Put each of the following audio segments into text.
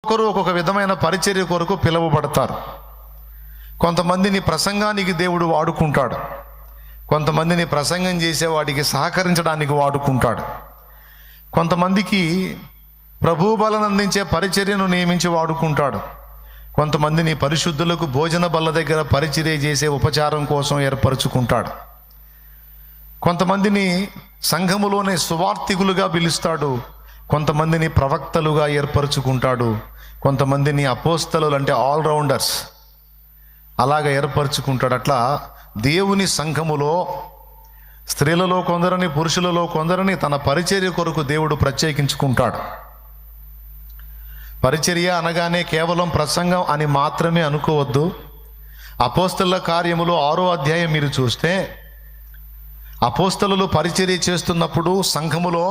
ఒక్కొక్కరు ఒక్కొక్క విధమైన పరిచర్య కొరకు పిలువబడతారు. కొంతమందిని ప్రసంగానికి దేవుడు వాడుకుంటాడు, కొంతమందిని ప్రసంగం చేసేవాడికి సహకరించడానికి వాడుకుంటాడు, కొంతమందికి ప్రభు బలను అందించే పరిచర్యను నియమించి వాడుకుంటాడు, కొంతమందిని పరిశుద్ధులకు భోజన బల్ల దగ్గర పరిచర్య చేసే ఉపచారం కోసం ఏర్పరచుకుంటాడు, కొంతమందిని సంఘములోనే సువార్థికులుగా పిలుస్తాడు, కొంతమందిని ప్రవక్తలుగా ఏర్పరచుకుంటాడు, కొంతమందిని అపోస్తలులు అంటే ఆల్రౌండర్స్ అలాగా ఏర్పరచుకుంటాడు. అట్లా దేవుని సంఘములో స్త్రీలలో కొందరిని, పురుషులలో కొందరిని తన పరిచర్య కొరకు దేవుడు ప్రత్యేకించుకుంటాడు. పరిచర్య అనగానే కేవలం ప్రసంగం అని మాత్రమే అనుకోవద్దు. అపోస్తలుల కార్యములు 6వ అధ్యాయం మీరు చూస్తే, అపోస్తలులు పరిచర్య చేస్తున్నప్పుడు సంఘములో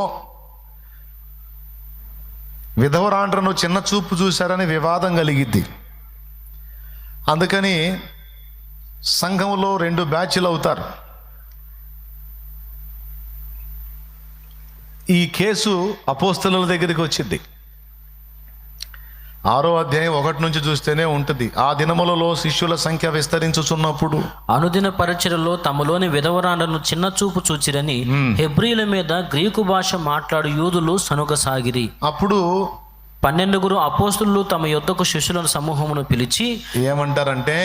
విధవరాండ్రను చిన్న చూపు చూశారని వివాదం కలిగిద్ది. అందుకని సంఘములో 2 బ్యాచ్లు అవుతారు. ఈ కేసు అపోస్తలుల దగ్గరికి వచ్చింది. 6వ అధ్యాయం 1 నుంచి చూస్తేనే ఉంటుంది. ఆ దినములలో శిష్యుల సంఖ్య విస్తరించుచున్నప్పుడు అనుదిన పరిచర్యలో తమలోని విధవరాండ్రను చిన్న చూపు చూచిరని హెబ్రీల మీద గ్రీకు భాష మాట్లాడు యూదులు సనుగసాగిరి. అప్పుడు 12 అపోస్తలులు తమ యొద్దకు శిష్యుల సమూహమును పిలిచి ఏమంటారంటే,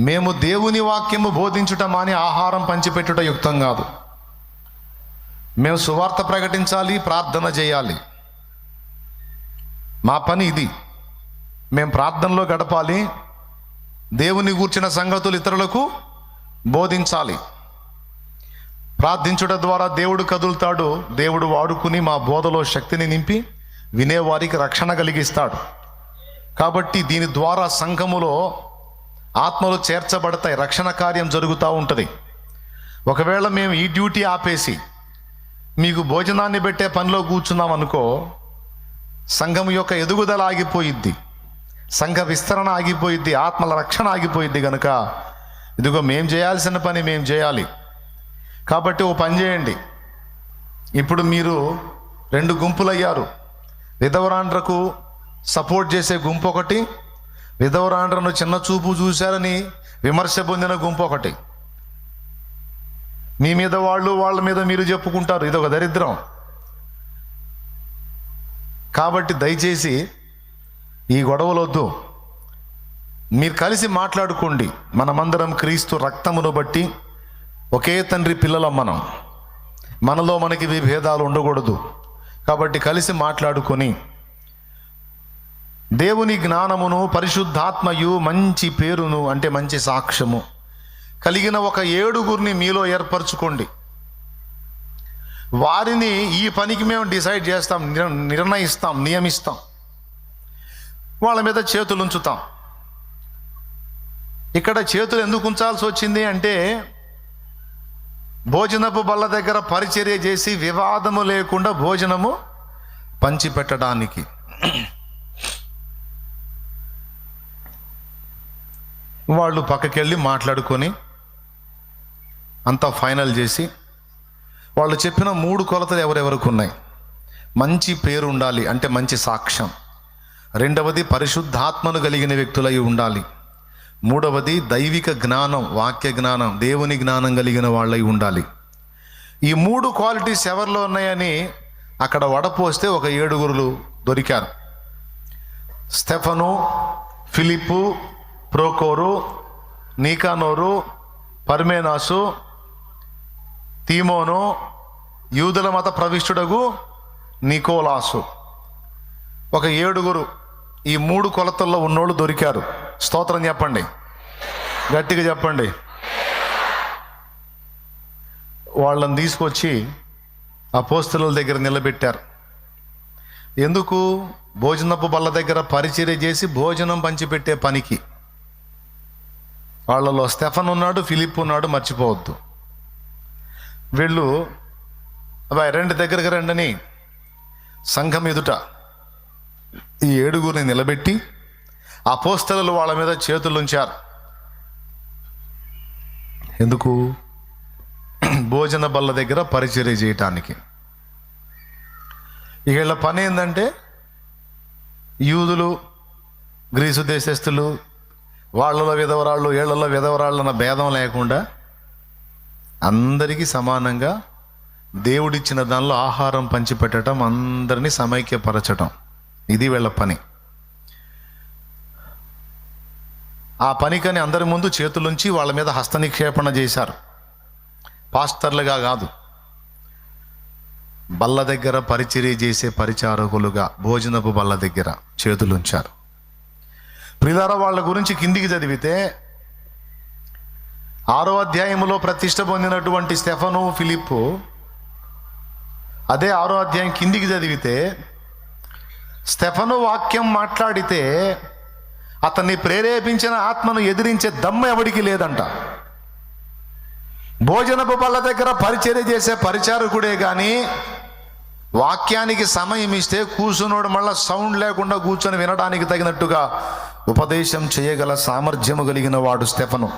మేము దేవుని వాక్యము బోధించుట మాని ఆహారం పంచిపెట్టుట యుక్తం కాదు. మేము సువార్త ప్రకటించాలి, ప్రార్థన చేయాలి. మా పని ఇది. మేము ప్రార్థనలో గడపాలి, దేవుని గూర్చిన సంగతులు ఇతరులకు బోధించాలి. ప్రార్థించుట ద్వారా దేవుడు కదులుతాడు. దేవుడు వాడుకుని మా బోధలో శక్తిని నింపి వినేవారికి రక్షణ కలిగిస్తాడు. కాబట్టి దీని ద్వారా సంఘములో ఆత్మలు చేర్చబడతాయి, రక్షణ కార్యం జరుగుతూ ఉంటుంది. ఒకవేళ మేము ఈ డ్యూటీ ఆపేసి మీకు భోజనాన్ని పెట్టే పనిలో కూర్చున్నాం అనుకో, సంఘం యొక్క ఎదుగుదల ఆగిపోయిద్ది, సంఘ విస్తరణ ఆగిపోయిద్ది, ఆత్మల రక్షణ ఆగిపోయిద్ది. కనుక ఇదిగో మేము చేయాల్సిన పని మేము చేయాలి. కాబట్టి ఓ పని చేయండి. ఇప్పుడు మీరు 2 గుంపులయ్యారు. విధవరాండ్రకు సపోర్ట్ చేసే గుంపు ఒకటి, విధవరాండ్రను చిన్న చూపు చూశారని విమర్శ పొందిన గుంపు ఒకటి. మీ మీద వాళ్ళు, వాళ్ళ మీద మీరు చెప్పుకుంటారు. ఇదొక దరిద్రం. కాబట్టి దయచేసి ఈ గొడవలు వద్దు. మీరు కలిసి మాట్లాడుకోండి. మనమందరం క్రీస్తు రక్తమును బట్టి ఒకే తండ్రి పిల్లలం. మనలో మనకి విభేదాలు ఉండకూడదు. కాబట్టి కలిసి మాట్లాడుకొని దేవుని జ్ఞానమును, పరిశుద్ధాత్మయు, మంచి పేరును అంటే మంచి సాక్ష్యము కలిగిన ఒక 7 మీలో ఏర్పరచుకోండి. వారిని ఈ పనికి మేము డిసైడ్ చేస్తాం, నిర్ణయిస్తాం, నియమిస్తాం. వాళ్ళ మీద చేతులు ఉంచుతాం. ఇక్కడ చేతులు ఎందుకు ఉంచాల్సి వచ్చింది అంటే, భోజనపు బల్ల దగ్గర పరిచర్య చేసి వివాదము లేకుండా భోజనము పంచిపెట్టడానికి. వాళ్ళు పక్కకెళ్ళి మాట్లాడుకొని అంతా ఫైనల్ చేసి, వాళ్ళు చెప్పిన 3 కొలతలు ఎవరెవరికి ఉన్నాయి. మంచి పేరు ఉండాలి అంటే మంచి సాక్ష్యం. 2వది పరిశుద్ధాత్మను కలిగిన వ్యక్తులై ఉండాలి. 3వది దైవిక జ్ఞానం, వాక్య జ్ఞానం, దేవుని జ్ఞానం కలిగిన వాళ్ళై ఉండాలి. ఈ 3 క్వాలిటీస్ ఎవరిలో ఉన్నాయని అక్కడ వడపోస్తే ఒక 7 దొరికారు. స్టెఫను, ఫిలిప్పు, ప్రోకోరు, నీకానోరు, పర్మేనాసు, తీమోను, యూదుల మత ప్రవిష్టుడగు నికోలాసు. ఒక 7 ఈ 3 కొలతల్లో ఉన్నోళ్ళు దొరికారు. స్తోత్రం చెప్పండి, గట్టిగా చెప్పండి. వాళ్ళని తీసుకొచ్చి అపోస్తలుల దగ్గర నిలబెట్టారు. ఎందుకు? భోజనపు బల్ల దగ్గర పరిచర్య చేసి భోజనం పంచిపెట్టే పనికి. వాళ్ళలో స్టెఫన్ ఉన్నాడు, ఫిలిప్ ఉన్నాడు, మర్చిపోవద్దు. వీళ్ళు అబ్బాయి రండి, దగ్గరికి రండని సంఘం ఎదుట ఈ 7 నిలబెట్టి అపోస్తలులు వాళ్ళ మీద చేతులు ఉంచారు. ఎందుకు? భోజన బల్ల దగ్గర పరిచర్య చేయటానికి. వీళ్ళ పని ఏంటంటే యూదులు, గ్రీసు దేశస్థులు, వాళ్ళలో విధవరాళ్ళు, ఏళ్లలో విధవరాళ్ళు అన్న భేదం లేకుండా అందరికీ సమానంగా దేవుడిచ్చిన దానిలో ఆహారం పంచిపెట్టడం, అందరినీ సమైక్యపరచటం, ఇది వీళ్ళ పని. ఆ పనికని అందరి ముందు చేతులుంచి వాళ్ళ మీద హస్తనిక్షేపణ చేశారు. పాస్టర్లుగా కాదు, బల్ల దగ్గర పరిచర్య చేసే పరిచారకులుగా భోజనపు బల్ల దగ్గర చేతులుంచారు. ప్రియులారా, వాళ్ళ గురించి కిందికి చదివితే 6వ అధ్యాయంలో ప్రతిష్ఠ పొందినటువంటి స్టెఫను, ఫిలిప్పు, అదే 6వ అధ్యాయం కిందికి చదివితే స్టెఫను వాక్యం మాట్లాడితే అతన్ని ప్రేరేపించిన ఆత్మను ఎదిరించే దమ్ము ఎవడికి లేదంట. భోజనపు బల్ల దగ్గర పరిచర్య చేసే పరిచారకుడే కానీ వాక్యానికి సమయం ఇస్తే కూర్చున్నోడు మళ్ళా సౌండ్ లేకుండా కూర్చొని వినడానికి తగినట్టుగా ఉపదేశం చేయగల సామర్థ్యము కలిగిన వాడు స్టెఫను.